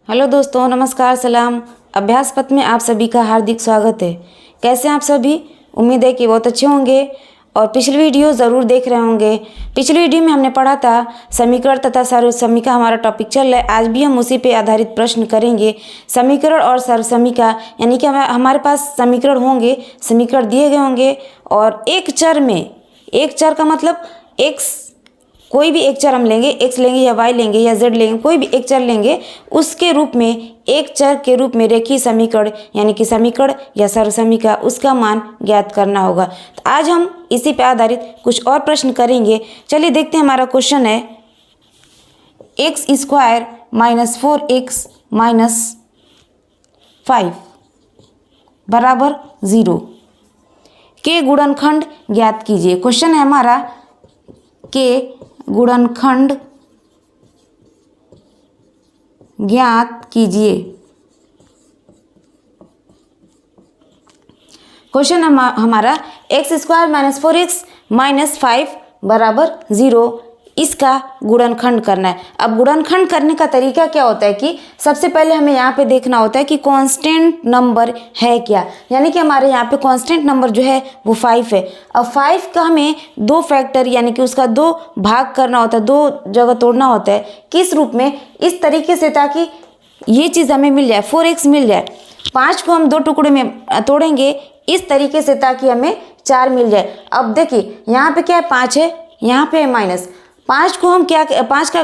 Hello दोस्तों, नमस्कार, सलाम। अभ्यास पथ में आप सभी का हार्दिक स्वागत है। कैसे हैं आप सभी? उम्मीद है कि बहुत अच्छे होंगे और पिछली वीडियो ज़रूर देख रहे होंगे। पिछली वीडियो में हमने पढ़ा था समीकरण तथा सर्वसमीका, हमारा टॉपिक चल रहा है। आज भी हम उसी पे आधारित प्रश्न करेंगे। समीकरण और सर्वसमीका यानी कि हमारे पास समीकरण होंगे, समीकरण दिए गए होंगे और एक चर में, एक चर का मतलब एक्स, कोई भी एक चर हम लेंगे, एक्स लेंगे या वाई लेंगे या जेड लेंगे, कोई भी एक चर लेंगे, उसके रूप में एक चर के रूप में रेखीय समीकरण यानी कि समीकरण या सर्वसमीका, उसका मान ज्ञात करना होगा। तो आज हम इसी पे आधारित कुछ और प्रश्न करेंगे। चलिए देखते हैं। हमारा क्वेश्चन है x square minus 4x minus 5 बराबर 0 के गुणनखंड ज्ञात कीजिए। क्वेश्चन है हमारा के गुणनखंड ज्ञात कीजिए। क्वेश्चन हमारा x square minus 4x minus 5 बराबर 0, इसका गुणनखंड करना है। अब गुणनखंड करने का तरीका क्या होता है कि सबसे पहले हमें यहाँ पे देखना होता है कि कांस्टेंट नंबर है क्या, यानी कि हमारे यहाँ पे कांस्टेंट नंबर जो है वो 5 है। अब 5 का हमें दो फैक्टर यानी कि उसका दो भाग करना होता है, दो जगह तोड़ना होता है। किस रूप में? इस तरीके से ताकि ये चीज़ हमें मिल जाए, 4x मिल जाए। 5 को हम दो टुकड़े में तोड़ेंगे इस तरीके से ताकि हमें 4 मिल जाए। अब देखिए यहाँ पे क्या है, 5 है, यहाँ पे है माइनस। 5 को हम क्या, 5 का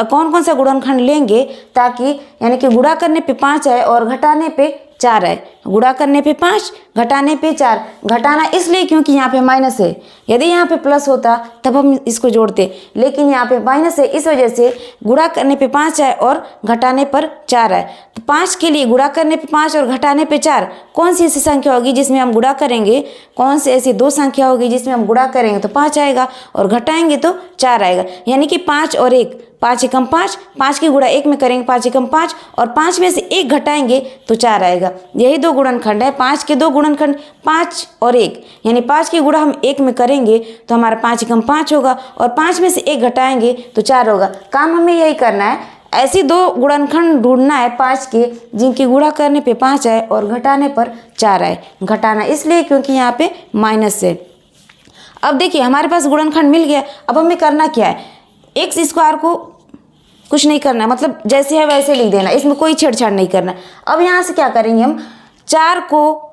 कौन कौन सा गुणनखंड लेंगे ताकि यानी कि गुणा करने पे 5 है और घटाने पे 4 है। गुणा करने पे 5, घटाने पे 4। घटाना इसलिए क्योंकि यहाँ पे माइनस है। यदि यहाँ पे प्लस होता तब हम इसको जोड़ते, लेकिन यहाँ पे माइनस है, इस वजह से गुणा करने पे 5 है और घटाने पर 4 है। तो 5 के लिए गुणा करने पे 5 और घटाने पे 4, कौन सी ऐसी संख्या होगी जिसमें हम गुणा करेंगे? कौन सी ऐसी दो संख्या होगी जिसमें हम गुणा करेंगे तो 5 आएगा और घटाएंगे तो 4 आएगा। यानी कि 5 और 1, 5 एकम 5, 5 की गुणा 1 में करेंगे 5 एकम 5 और 5 में से 1 घटाएंगे तो 4 आएगा। यही दो गुणनखंड है। 5 के दो गुणनखंड 5 और 1, यानी 5 की गुणा हम 1 में करेंगे तो हमारा 5 एकम 5 होगा और 5 में से 1 घटाएंगे तो 4 होगा। काम हमें यही करना है, ऐसी दो गुणनखंड ढूंढना है 5 के जिनकी गुणा करने पे 5 आए और घटाने पर 4 आए। घटाना इसलिए क्योंकि यहाँ पे माइनस है। अब देखिए हमारे पास गुणनखंड मिल गया। अब हमें करना क्या है? एक्स स्क्वायर को कुछ नहीं करना, मतलब जैसे है वैसे लिख देना, इसमें कोई छेड़छाड़ नहीं करना। अब यहाँ से क्या करेंगे, हम 4 को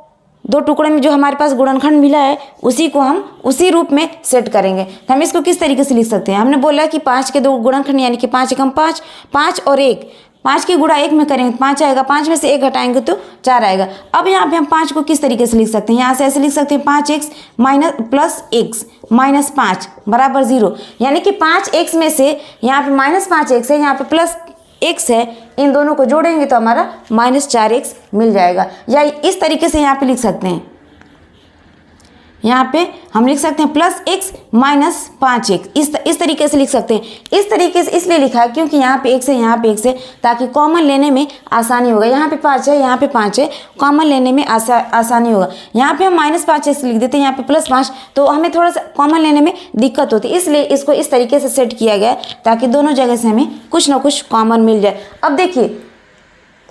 दो टुकड़े में जो हमारे पास गुणनखंड मिला है उसी को हम उसी रूप में सेट करेंगे। तो हम इसको किस तरीके से लिख सकते हैं? हमने बोला कि 5 के दो गुणनखंड यानी कि 5 एकम 5, 5 और 1, 5 की गुणा 1 में करेंगे 5 आएगा, 5 में से 1 घटाएंगे तो 4 आएगा। अब यहाँ पे हम 5 को किस तरीके से लिख सकते हैं? यहाँ से ऐसे लिख सकते हैं 5x minus plus x minus 5 बराबर 0, यानी कि 5x में से यहाँ पे माइनस 5x है, यहाँ पे प्लस x है, इन दोनों को जोड़ेंगे तो हमारा माइनस 4x मिल जाएगा। या इस तरीके से यहाँ पे लिख सकते हैं, यहाँ पे हम लिख सकते हैं प्लस x माइनस 5x, इस तरीके से लिख सकते हैं। इस तरीके से इसलिए लिखा है क्योंकि यहाँ पे x है, यहाँ पे x है, ताकि कॉमन लेने में आसानी होगा। यहाँ पे 5 है, यहाँ पे 5 है, कॉमन लेने में आसानी होगा। यहाँ पे हम माइनस 5x लिख देते हैं, यहाँ पे प्लस 5, तो हमें थोड़ा सा कॉमन लेने में दिक्कत होती है, इसलिए इसको इस तरीके से सेट किया गया है ताकि दोनों जगह से हमें कुछ ना कुछ कॉमन मिल जाए। अब देखिए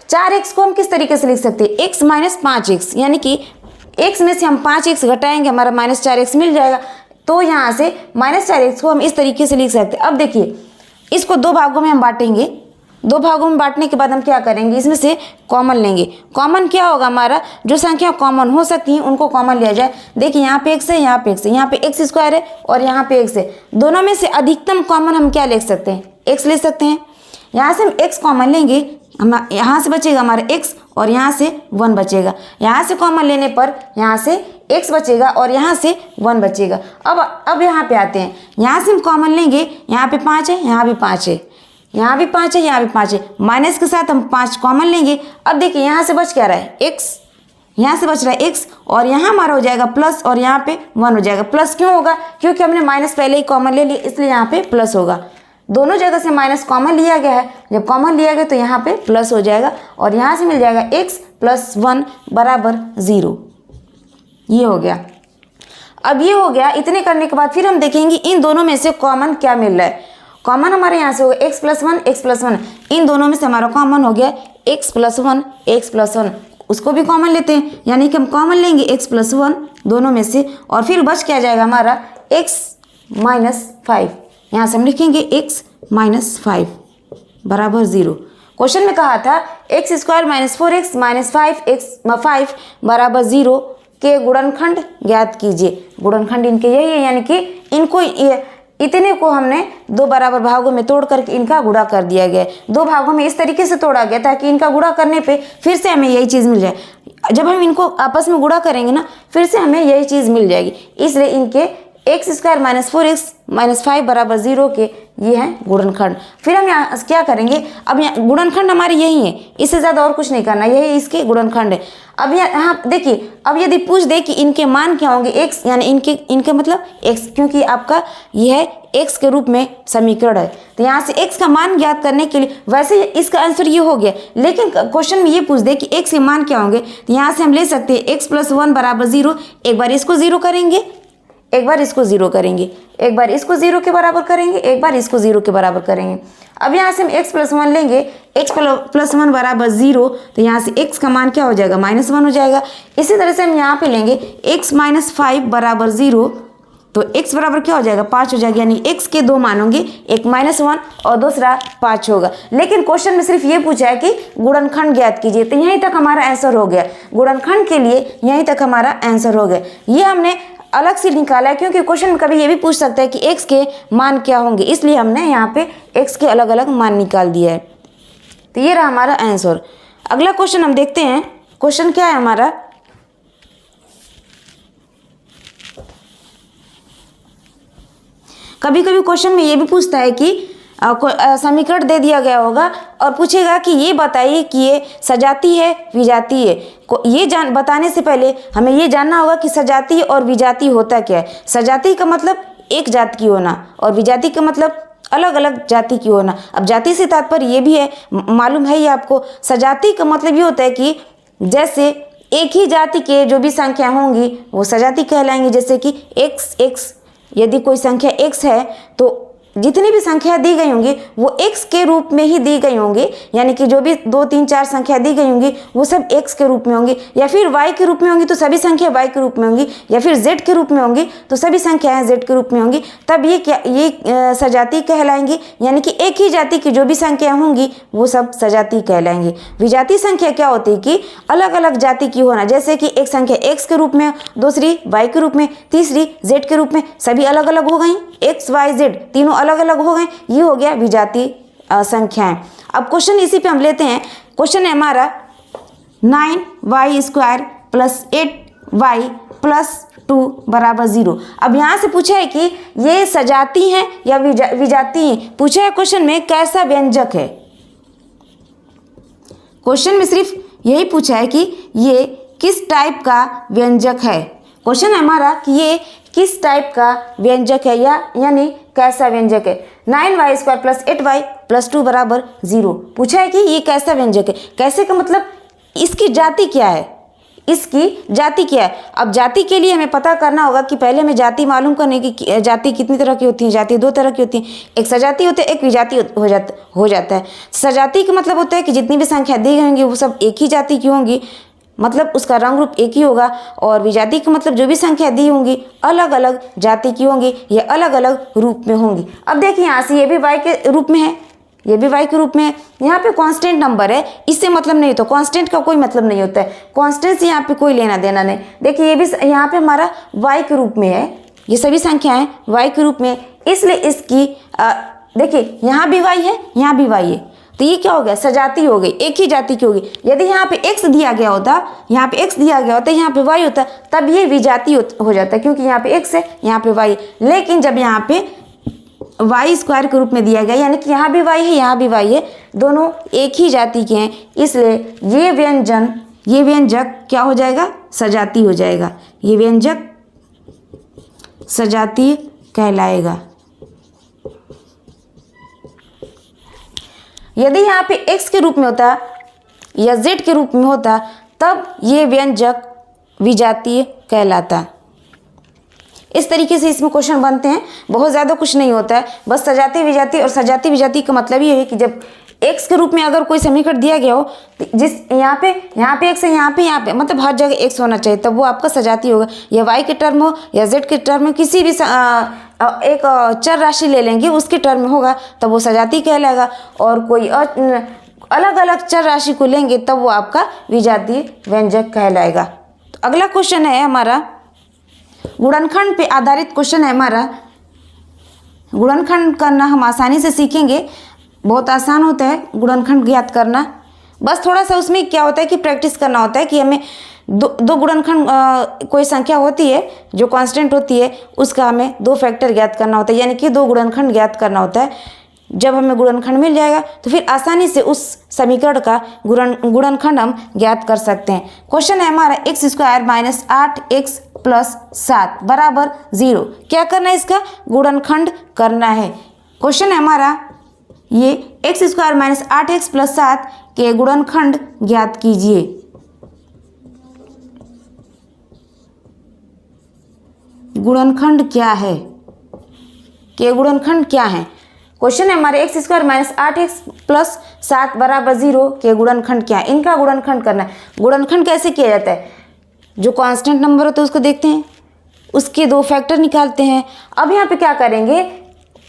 4x को हम किस तरीके से लिख सकते हैं? x माइनस 5x, यानी कि x में से हम 5x घटाएंगे, हमारा माइनस 4x मिल जाएगा। तो यहाँ से माइनस 4x को हम इस तरीके से लिख सकते हैं। अब देखिए इसको दो भागों में हम बांटेंगे। दो भागों में बांटने के बाद हम क्या करेंगे? इसमें से कॉमन लेंगे। कॉमन क्या होगा? हमारा जो संख्या कॉमन हो सकती हैं उनको कॉमन लिया जाए। देखिए यहाँ पे x है, यहाँ पे x है, यहाँ पे एक्स स्क्वायर है और यहाँ पे x है। दोनों में से अधिकतम कॉमन हम क्या ले सकते हैं? x ले सकते हैं। यहाँ से हम x कॉमन लेंगे, हम यहाँ से बचेगा हमारा x और यहाँ से 1 बचेगा। यहाँ से कॉमन लेने पर यहाँ से x बचेगा और यहाँ से 1 बचेगा। अब यहाँ पे आते हैं, यहाँ से हम कॉमन लेंगे, यहाँ पे 5 है, यहाँ भी 5 है, यहाँ भी 5 है, यहाँ भी 5 है, माइनस के साथ हम 5 कॉमन लेंगे। अब देखिए यहाँ से बच क्या रहा है? x, यहाँ से बच रहा है x और यहाँ हमारा हो जाएगा प्लस और यहाँ पे 1 हो जाएगा। प्लस क्यों होगा? क्योंकि हमने माइनस पहले ही कॉमन ले लिया, इसलिए यहाँ पे प्लस होगा। दोनों जगह से माइनस कॉमन लिया गया है, जब कॉमन लिया गया तो यहाँ पे प्लस हो जाएगा और यहाँ से मिल जाएगा x प्लस 1 बराबर 0। ये हो गया। अब ये हो गया। इतने करने के बाद फिर हम देखेंगे इन दोनों में से कॉमन क्या मिल रहा है। कॉमन हमारे यहाँ से हो गया x+1 x+1, इन दोनों में से हमारा कॉमन हो गया x+1 x+1, उसको भी कॉमन लेते हैं, यानी कि हम कॉमन लेंगे x+1 दोनों में से, और फिर बच क्या जाएगा हमारा x-5, यहाँ से हम लिखेंगे x-5 बराबर 0। क्वेश्चन में कहा था x² - 4x - 5 बराबर 0 के गुणनखंड ज्ञात कीजिए। गुणनखंड इनके यही है, यानी कि इनको इतने को हमने दो बराबर भागों में तोड़ करके इनका गुणा कर दिया गया है। दो भागों में इस तरीके से तोड़ा गया ताकि इनका गुणा करने पे फिर से हमें यही चीज़ मिल जाए। जब हम इनको आपस में गुणा करेंगे ना, फिर से हमें यही चीज़ मिल जाएगी, इसलिए इनके x² - 4x - 5 बराबर 0 के ये हैं गुणनखंड। फिर हम यहाँ क्या करेंगे, अब यहाँ गुणनखंड हमारे यही है, इससे ज़्यादा और कुछ नहीं करना, यही इसके गुणनखंड है। अब यहाँ देखिए, अब यदि पूछ दे कि इनके मान क्या होंगे x, यानी इनके मतलब x, क्योंकि आपका यह है x के रूप में समीकरण है, तो यहाँ से x का मान ज्ञात करने के लिए, वैसे इसका आंसर ये हो गया, लेकिन क्वेश्चन में ये पूछ दे कि x के मान क्या होंगे, तो यहाँ से हम ले सकते हैं x+1 बराबर 0। एक बार इसको 0 करेंगे, एक बार इसको 0 करेंगे, एक बार इसको 0 के बराबर करेंगे, एक बार इसको 0 के बराबर करेंगे। अब यहाँ से हम x+1 लेंगे, x+1 बराबर 0, तो यहाँ से x का मान क्या हो जाएगा, -1 हो जाएगा। इसी तरह से हम यहाँ पे लेंगे x-5 बराबर 0, तो x बराबर क्या हो जाएगा, 5 हो जाएगा, यानी x के दो मान होंगे, एक -1 और दूसरा 5 होगा। लेकिन क्वेश्चन में सिर्फ ये पूछा है कि गुणनखंड ज्ञात कीजिए, तो यहीं तक हमारा आंसर हो गया। गुणनखंड के लिए यहीं तक हमारा आंसर हो गया। ये हमने अलग से निकाला है, क्योंकि क्वेश्चन में कभी ये भी पूछ सकता है कि x के मान क्या होंगे, इसलिए हमने यहाँ पे x के अलग अलग मान निकाल दिया है। तो ये रहा हमारा आंसर। अगला क्वेश्चन हम देखते हैं, क्वेश्चन क्या है हमारा, कभी कभी क्वेश्चन में ये भी पूछता है कि समीकरण दे दिया गया होगा और पूछेगा कि ये बताइए कि ये सजातीय है विजातीय है। ये बताने से पहले हमें ये जानना होगा कि सजातीय और विजातीय होता क्या है। सजातीय का मतलब एक जात की होना और विजातीय का मतलब अलग अलग जाति की होना। अब जाति से तात्पर्य ये भी है, मालूम है ये आपको, सजातीय का मतलब ये होता है कि जैसे एक ही जाति के जो भी संख्या होंगी वो सजातीय कहलाएंगी। जैसे कि x, यदि कोई संख्या x है तो जितनी भी संख्या दी गई होंगी वो x के रूप में ही दी गई होंगी, यानी कि जो भी 2, 3, 4 संख्या दी गई होंगी वो सब x के रूप में होंगी, या फिर y के रूप में होंगी तो सभी संख्या y के रूप में होंगी, या फिर z के रूप में होंगी तो सभी संख्याएं z के रूप में होंगी। तब ये सजातीय कहलाएंगी, यानी कि एक ही जाति की जो भी संख्या होंगी वो सब सजातीय कहलाएंगी। विजातीय संख्या क्या होती है कि अलग अलग जाति की होना, जैसे कि एक संख्या x के रूप में, दूसरी y के रूप में, तीसरी z के रूप में, सभी अलग अलग हो गई, x, y, z तीनों अलग अलग हो गए, ये हो गया विजातीय संख्याएं। अब क्वेश्चन इसी पे हम लेते हैं। क्वेश्चन है हमारा 9y² + 8y + 2 बराबर 0। अब यहाँ से पूछा है कि ये सजाती हैं या विजातीय पूछा है क्वेश्चन में, कैसा व्यंजक है। क्वेश्चन में सिर्फ यही पूछा है कि ये किस टाइप का व्यंजक है। क्वेश्चन है हमारा कि ये किस टाइप का व्यंजक है, यानी कैसा व्यंजक है। 9y² + 8y + 2 बराबर 0 पूछा है कि ये कैसा व्यंजक है। कैसे का मतलब इसकी जाति क्या है, इसकी जाति क्या है। अब जाति के लिए हमें पता करना होगा कि पहले हमें जाति मालूम करने की, जाति कितनी तरह की होती है। जाति दो तरह की होती है, एक सजाति होती है, एक विजाति हो जाता है। सजाति का मतलब होता है कि जितनी भी संख्या दी गई होंगी वो सब एक ही जाति की होंगी, मतलब उसका रंग रूप एक ही होगा। और विजाति का मतलब जो भी संख्या दी होंगी अलग अलग जाति की होंगी, ये अलग अलग रूप में होंगी। अब देखिए यहाँ से ये भी y के रूप में है, ये भी y के रूप में है। यहाँ पे कांस्टेंट नंबर है, इससे मतलब नहीं होता, कांस्टेंट का कोई मतलब नहीं होता है, कांस्टेंट से यहाँ पे कोई लेना देना नहीं। देखिए ये भी यहाँ पे हमारा y के रूप में है, ये सभी संख्याएं y के रूप में, इसलिए इसकी देखिए यहाँ भी y है, यहाँ भी y है, तो ये क्या हो गया, सजाती हो गई, एक ही जाति की होगी। यदि यहाँ पे x दिया गया होता, यहाँ पे x दिया गया होता, यहाँ पे y होता, तब ये विजाती हो जाता है, क्योंकि यहाँ पे x है, यहाँ पे y। लेकिन जब यहाँ पे y² के रूप में दिया गया, यानी कि यहाँ भी y है, यहाँ भी y है, दोनों एक ही जाति के हैं, इसलिए ये व्यंजक क्या हो जाएगा, सजाती हो जाएगा। ये व्यंजक सजातीय कहलाएगा। यदि यहाँ पे x के रूप में होता या z के रूप में होता तब ये व्यंजक विजातीय कहलाता। इस तरीके से इसमें क्वेश्चन बनते हैं, बहुत ज़्यादा कुछ नहीं होता है, बस सजाती विजाती। और सजाती विजाती का मतलब ये है कि जब x के रूप में अगर कोई समीकरण दिया गया हो, जिस यहाँ पे x है, यहाँ पे मतलब हर जगह x होना चाहिए, तब वो आपका सजाती होगा। या y के टर्म हो या z के टर्म में, किसी भी एक चर राशि ले लेंगे उसके टर्म में होगा तब वो सजाती कहलाएगा। और कोई अलग अलग चर राशि को लेंगे तब वो आपका विजातीय व्यंजक कहलाएगा। तो अगला क्वेश्चन है हमारा गुणनखंड पे आधारित क्वेश्चन है हमारा। गुणनखंड करना हम आसानी से सीखेंगे, बहुत आसान होता है गुणनखंड ज्ञात करना। बस थोड़ा सा उसमें क्या होता है कि प्रैक्टिस करना होता है कि हमें दो गुणनखंड कोई संख्या होती है जो कांस्टेंट होती है, उसका हमें 2 फैक्टर ज्ञात करना होता है, यानी कि 2 गुणनखंड ज्ञात करना होता है। जब हमें गुणनखंड मिल जाएगा तो फिर आसानी से उस समीकरण का गुणनखंड हम ज्ञात कर सकते हैं। क्वेश्चन है हमारा x² - 8x + 7 = 0। क्या करना है? इसका गुणनखंड करना है। क्वेश्चन है हमारा ये x² - 8x + 7 के गुणनखंड ज्ञात कीजिए। गुणनखंड क्या है? के गुणनखंड क्या है? क्वेश्चन है हमारे x² - 8x + 7 = 0 के गुणनखंड क्या है? इनका गुणनखंड करना है। गुणनखंड कैसे किया जाता है? जो कांस्टेंट नंबर होता है उसको देखते हैं, उसके 2 फैक्टर निकालते हैं। अब यहाँ पे क्या करेंगे,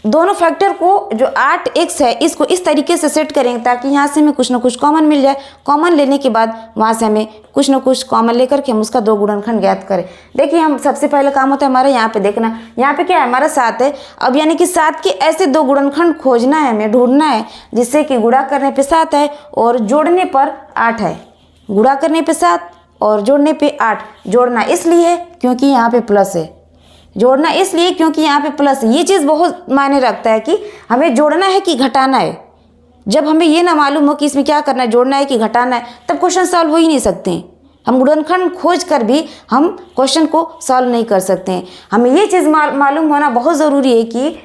दोनों फैक्टर को जो 8x है इसको इस तरीके से सेट करेंगे ताकि यहाँ से हमें कुछ ना कुछ कॉमन मिल जाए। कॉमन लेने के बाद वहाँ से हमें कुछ ना कुछ कॉमन लेकर के हम उसका 2 गुणनखंड ज्ञात करें। देखिए, हम सबसे पहले काम होता है हमारा यहाँ पे देखना, यहाँ पे क्या है हमारा 7 है। अब यानी कि 7 के ऐसे 2 गुणनखंड खोजना है, हमें ढूंढना है जिससे कि गुणा करने पे 7 है और जोड़ने पर 8 है। गुणा करने पे 7 और जोड़ने पे 8। जोड़ना इसलिए क्योंकि यहाँ पे प्लस है, जोड़ना इसलिए क्योंकि यहाँ पे प्लस है। ये चीज़ बहुत मायने रखता है कि हमें जोड़ना है कि घटाना है। जब हमें ये ना मालूम हो कि इसमें क्या करना है, जोड़ना है कि घटाना है, तब क्वेश्चन सॉल्व हो ही नहीं सकते हैं। हम गुणनखंड खोज कर भी हम क्वेश्चन को सॉल्व नहीं कर सकते हैं। हमें ये चीज़ मालूम होना बहुत ज़रूरी है कि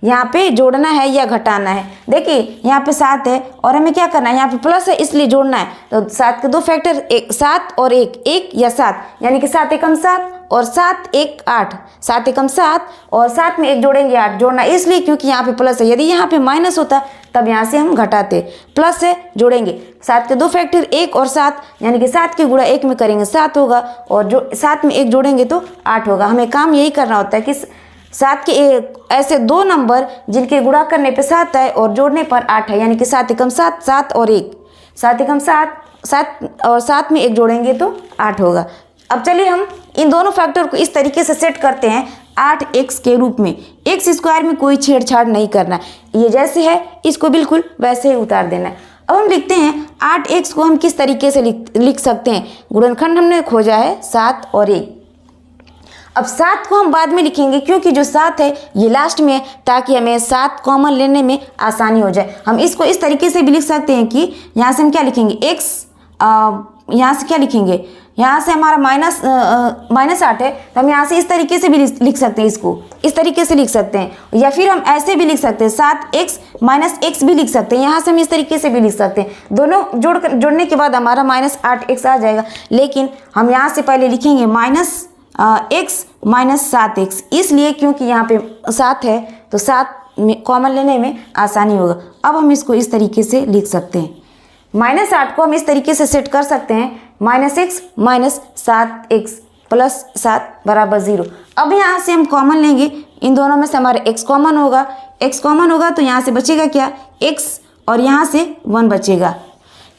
यहाँ पे जोड़ना है या घटाना है। देखिए, यहाँ पे 7 है और हमें क्या करना है, यहाँ पे प्लस है इसलिए जोड़ना है। तो 7 के 2 फैक्टर 7 और 1 या 7, यानी कि 7 एकम 7 और 7 1 8। 7 एकम 7 और 7 में 1 जोड़ेंगे 8। जोड़ना इसलिए क्योंकि यहाँ पे प्लस है। यदि यहाँ पे माइनस होता तब यहाँ से हम घटाते। प्लस है, जोड़ेंगे। 7 के 2 फैक्टर 1 और 7, यानी कि 7 के गुणा 1 में करेंगे 7 होगा और जो 7 में 1 जोड़ेंगे तो 8 होगा। हमें काम यही करना होता है कि 7 के ऐसे 2 नंबर जिनके गुणा करने पे 7 है और जोड़ने पर 8 है, यानी कि 7 एकम 7, 7 और 1। 7 एकम 7, 7 और 7 में 1 जोड़ेंगे तो 8 होगा। अब चलिए हम इन दोनों फैक्टर को इस तरीके से सेट करते हैं 8x के रूप में। x² में कोई छेड़छाड़ नहीं करना, ये जैसे है इसको बिल्कुल वैसे ही उतार देना है। अब हम लिखते हैं 8x को हम किस तरीके से लिख सकते हैं। गुणनखंड हमने खोजा है 7 और 1। अब 7 को हम बाद में लिखेंगे क्योंकि जो 7 है ये लास्ट में है, ताकि हमें 7 कॉमन लेने में आसानी हो जाए। हम इसको इस तरीके से भी लिख सकते हैं कि यहाँ से हम क्या लिखेंगे, x, यहाँ से क्या लिखेंगे, यहाँ से हमारा -8 है तो हम यहाँ से इस तरीके से भी लिख सकते हैं, इसको इस तरीके से लिख सकते हैं। या फिर हम ऐसे भी लिख सकते हैं 7x - x भी लिख सकते हैं, यहाँ से हम इस तरीके से भी लिख सकते हैं। दोनों जोड़ने के बाद हमारा -8x आ जाएगा। लेकिन हम यहाँ से पहले लिखेंगे x - 7x, इसलिए क्योंकि यहाँ पे 7 है तो 7 में कॉमन लेने में आसानी होगा। अब हम इसको इस तरीके से लिख सकते हैं। -8 को हम इस तरीके से सेट कर सकते हैं, -x - 7x + 7 = 0। अब यहाँ से हम कॉमन लेंगे, इन दोनों में से हमारा x कॉमन होगा। x कॉमन होगा तो यहाँ से बचेगा क्या, x, और यहाँ से 1 बचेगा।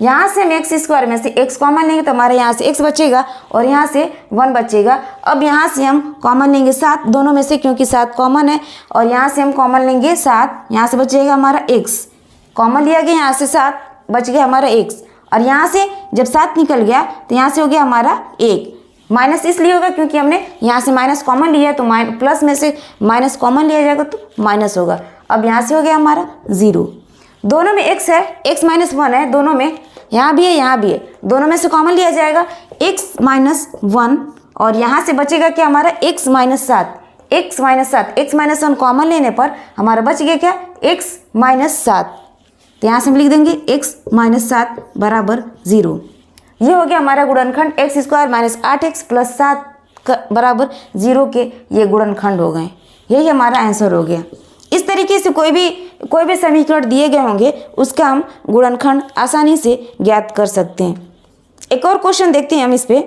यहाँ से हम x² में से x कॉमन लेंगे तो हमारे यहाँ से x बचेगा और यहाँ से 1 बचेगा। अब यहाँ से हम कॉमन लेंगे 7 दोनों में से, क्योंकि 7 कॉमन है, और यहाँ से हम कॉमन लेंगे 7, यहाँ से बचेगा हमारा x। कॉमन लिया गया, यहाँ से 7 बच गया हमारा x, और यहाँ से जब 7 निकल गया तो यहाँ से हो गया हमारा 1। माइनस इसलिए होगा क्योंकि हमने यहाँ से माइनस कॉमन लिया है, तो प्लस में से माइनस कॉमन लिया जाएगा तो माइनस होगा। अब यहाँ से हो गया हमारा 0। दोनों में x है, x - 1 है, दोनों में, यहाँ भी है यहाँ भी है, दोनों में से कॉमन लिया जाएगा x - 1, और यहाँ से बचेगा क्या हमारा x - 7। x - 1 कॉमन लेने पर हमारा बच गया क्या, x - 7। तो यहाँ से हम लिख देंगे x - 7 = 0। ये हो गया हमारा गुणनखंड x² - 8x + 7 बराबर 0 के ये गुणनखंड हो गए। यही हमारा आंसर हो गया। इस तरीके से कोई भी समीकरण दिए गए होंगे उसका हम गुणनखंड आसानी से ज्ञात कर सकते हैं। एक और क्वेश्चन देखते हैं हम इस पे।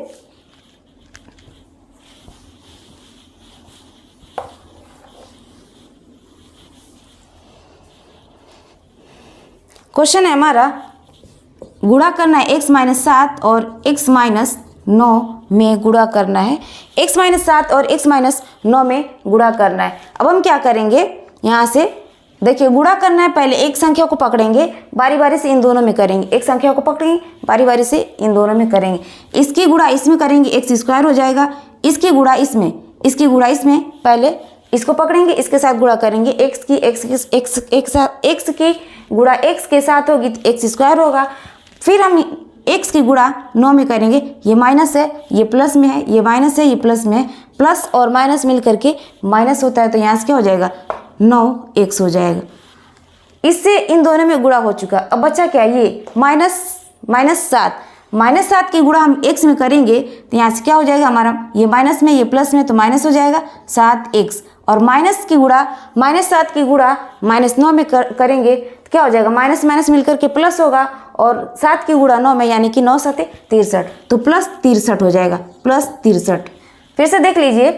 क्वेश्चन है हमारा, गुणा करना है x-7 और x-9 में गुणा करना है। x-7 और x-9 में गुणा करना है। अब हम क्या करेंगे, यहाँ से देखिए गुणा करना है। पहले एक संख्या को पकड़ेंगे, बारी बारी से इन दोनों में करेंगे। एक संख्या को पकड़ेंगे, बारी बारी से इन दोनों में करेंगे। इसकी गुणा इसमें करेंगे, x² हो जाएगा। इसकी गुणा इसमें, इसकी गुणा इसमें। पहले इसको पकड़ेंगे, इसके साथ गुणा करेंगे। x की गुणा x के साथ होगी तो x² होगा। फिर हम x की गुणा 9 में करेंगे। ये माइनस है, ये प्लस में है, ये माइनस है, ये प्लस में है। प्लस और माइनस मिल करके माइनस होता है, तो यहाँ से क्या हो जाएगा, 9x हो जाएगा। इससे इन दोनों में गुणा हो चुका। अब बचा क्या, ये -7 की गुणा हम x में करेंगे तो यहाँ से क्या हो जाएगा हमारा, ये माइनस में, ये प्लस में, तो माइनस हो जाएगा 7x। और -7 की गुणा -9 में करेंगे तो क्या हो जाएगा, माइनस माइनस मिलकर के प्लस होगा। और 7 की गुणा 9 में, यानी कि 9 7 63, तो +63 हो जाएगा, +63। फिर से देख लीजिए,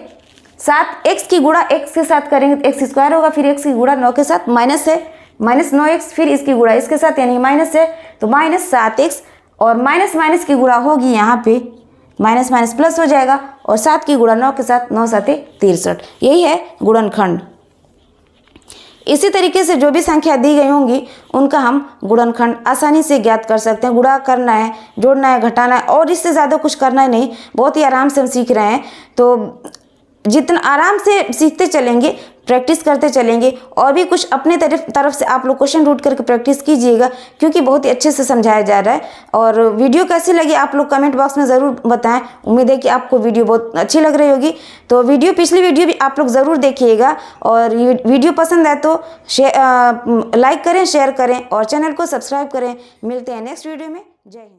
7x की गुणा x के साथ करेंगे तो x² होगा। फिर x की गुणा 9 के साथ माइनस है, -9x। फिर इसकी गुणा इसके साथ, यानी माइनस है, तो -7x। और माइनस माइनस की गुणा होगी यहाँ पे, माइनस माइनस प्लस हो जाएगा। और 7 की गुणा 9 के साथ, 9 7 63। यही है गुणनखंड। इसी तरीके से जो भी संख्या दी गई होंगी उनका हम गुणनखंड आसानी से ज्ञात कर सकते हैं। गुणा करना है, जोड़ना है, घटाना है, और इससे ज़्यादा कुछ करना है नहीं। बहुत ही आराम से हम सीख रहे हैं, तो जितना आराम से सीखते चलेंगे, प्रैक्टिस करते चलेंगे, और भी कुछ अपने तरफ से आप लोग क्वेश्चन ढूंढ करके प्रैक्टिस कीजिएगा, क्योंकि बहुत ही अच्छे से समझाया जा रहा है। और वीडियो कैसी लगी आप लोग कमेंट बॉक्स में ज़रूर बताएं। उम्मीद है कि आपको वीडियो बहुत अच्छी लग रही होगी। तो पिछली वीडियो भी आप लोग ज़रूर देखिएगा, और वीडियो पसंद आए तो लाइक करें, शेयर करें और चैनल को सब्सक्राइब करें। मिलते हैं नेक्स्ट वीडियो में। जय हिंद।